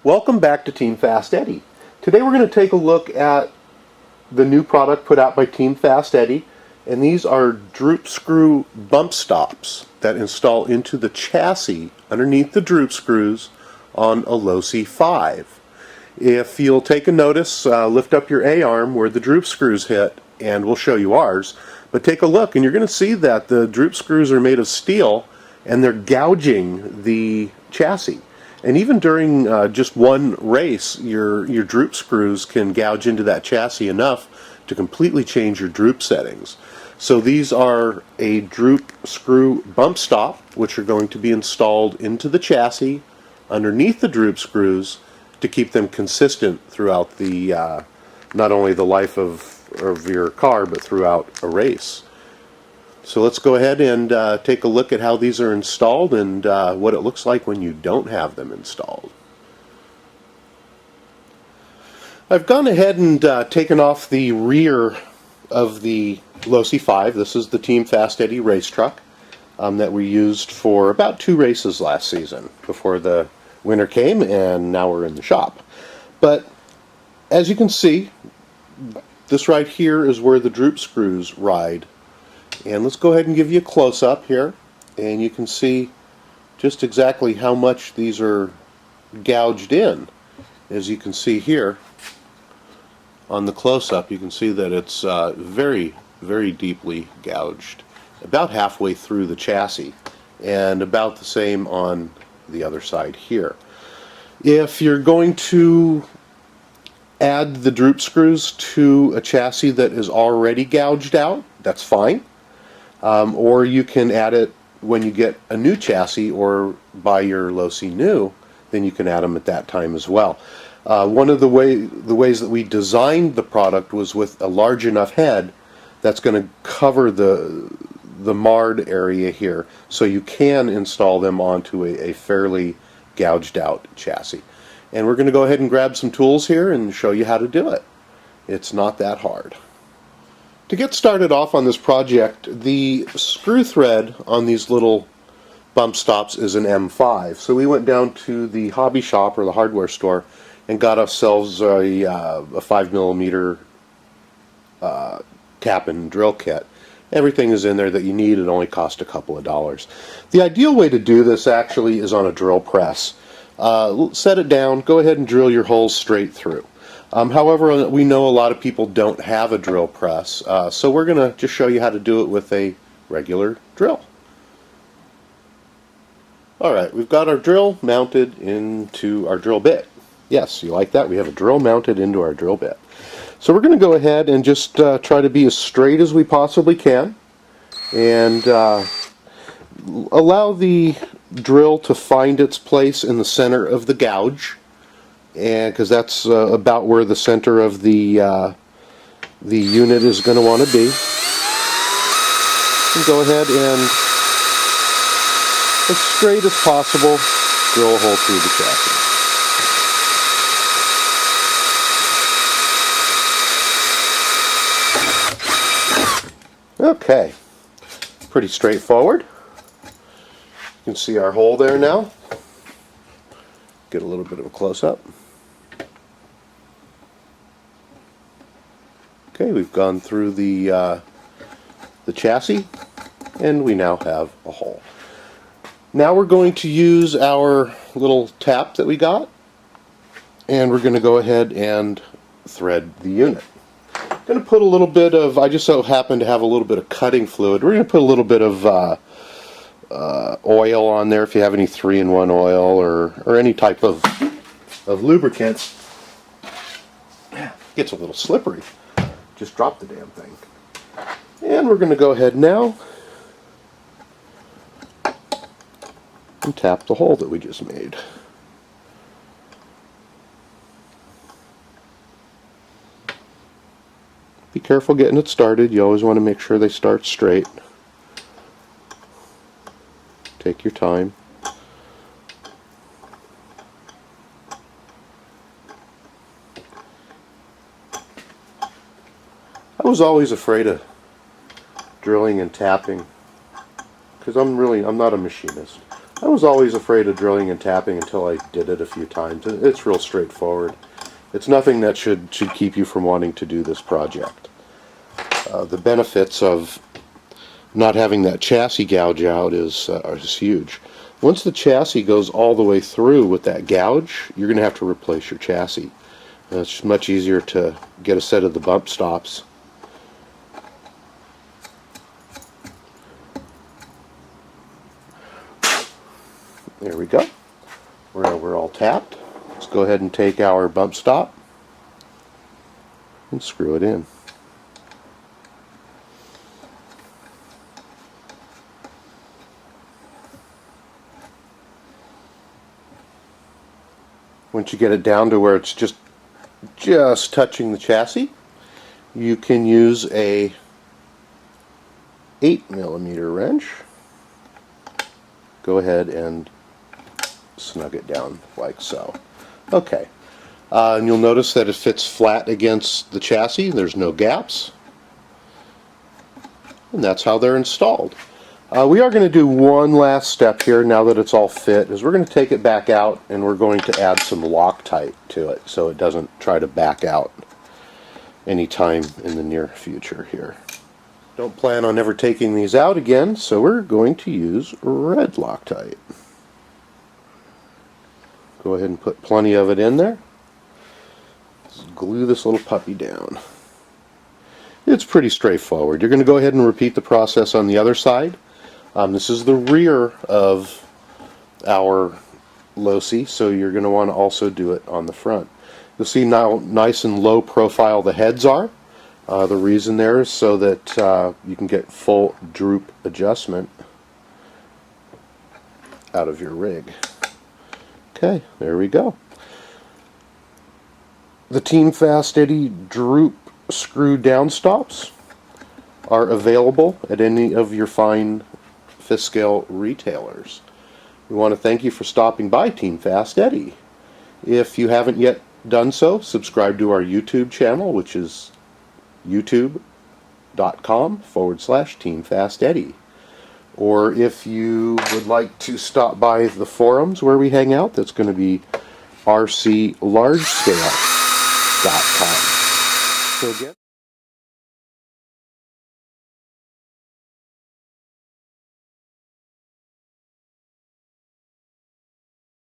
Welcome back to Team FastEddy. Today we're going to take a look at the new product put out by Team FastEddy, and these are droop screw bump stops that install into the chassis underneath the droop screws on a Losi 5. If you'll take a notice, lift up your A-arm where the droop screws hit, and we'll show you ours. But take a look, and you're going to see that the droop screws are made of steel, and they're gouging the chassis. And even during just one race, your droop screws can gouge into that chassis enough to completely change your droop settings. So these are a droop screw bump stop, which are going to be installed into the chassis underneath the droop screws to keep them consistent throughout the not only the life of your car, but throughout a race. So let's go ahead and take a look at how these are installed and what it looks like when you don't have them installed. I've gone ahead and taken off the rear of the Losi 5. This is the Team FastEddy race truck that we used for about 2 races last season before the winter came, and now we're in the shop. But as you can see, this right here is where the droop screws ride. And let's go ahead and give you a close-up here, and you can see just exactly how much these are gouged in. As you can see here on the close-up, you can see that it's very, very deeply gouged, about halfway through the chassis, and about the same on the other side here. If you're going to add the droop screws to a chassis that is already gouged out, that's fine. Or you can add it when you get a new chassis or buy your Losi new, then you can add them at that time as well. One of the ways that we designed the product was with a large enough head that's going to cover the marred area here, so you can install them onto a fairly gouged out chassis. And we're going to go ahead and grab some tools here and show you how to do it. It's not that hard. To get started off on this project, the screw thread on these little bump stops is an M5. So we went down to the hobby shop or the hardware store and got ourselves a 5mm tap and drill kit. Everything is in there that you need. It only cost a couple of dollars. The ideal way to do this actually is on a drill press. Set it down, go ahead and drill your holes straight through. However, we know a lot of people don't have a drill press, so we're going to just show you how to do it with a regular drill. Alright, we've got our drill mounted into our drill bit. Yes, you like that? We have a drill mounted into our drill bit. So we're going to go ahead and just try to be as straight as we possibly can, and allow the drill to find its place in the center of the gouge. And because that's about where the center of the unit is going to want to be. And go ahead and, as straight as possible, drill a hole through the chassis. Okay, pretty straightforward. You can see our hole there now. Get a little bit of a close-up. Okay, we've gone through the chassis, and we now have a hole. Now we're going to use our little tap that we got, and we're going to go ahead and thread the unit. I'm going to put a little bit of, I just so happen to have a little bit of cutting fluid. We're going to put a little bit of oil on there if you have any 3-in-1 oil or any type of lubricant. It gets a little slippery. Just drop the damn thing. And we're going to go ahead now and tap the hole that we just made. Be careful getting it started. You always want to make sure they start straight. Take your time. I was always afraid of drilling and tapping because I'm not a machinist. I was always afraid of drilling and tapping until I did it a few times. It's real straightforward. It's nothing that should keep you from wanting to do this project. The benefits of not having that chassis gouge out is huge. Once the chassis goes all the way through with that gouge, you're going to have to replace your chassis. And it's much easier to get a set of the bump stops. There we go. We're all tapped. Let's go ahead and take our bump stop and screw it in. Once you get it down to where it's just touching the chassis, you can use a 8mm wrench. Go ahead and snug it down like so. Okay, and you'll notice that it fits flat against the chassis. There's no gaps, and that's how they're installed. We are going to do one last step here now that it's all fit, is we're going to take it back out and we're going to add some Loctite to it so it doesn't try to back out anytime in the near future here. Don't plan on ever taking these out again, so we're going to use red Loctite. Go ahead and put plenty of it in there. Just glue this little puppy down. It's pretty straightforward. You're going to go ahead and repeat the process on the other side. This is the rear of our Losi, so you're going to want to also do it on the front. You'll see now nice and low profile the heads are. The reason there is so that you can get full droop adjustment out of your rig. Okay, there we go. The Team FastEddy Droop screw down stops are available at any of your fine fifth scale retailers. We want to thank you for stopping by Team FastEddy. If you haven't yet done so, subscribe to our YouTube channel, which is youtube.com/Team FastEddy. Or if you would like to stop by the forums where we hang out, that's going to be rclargescale.com. So again,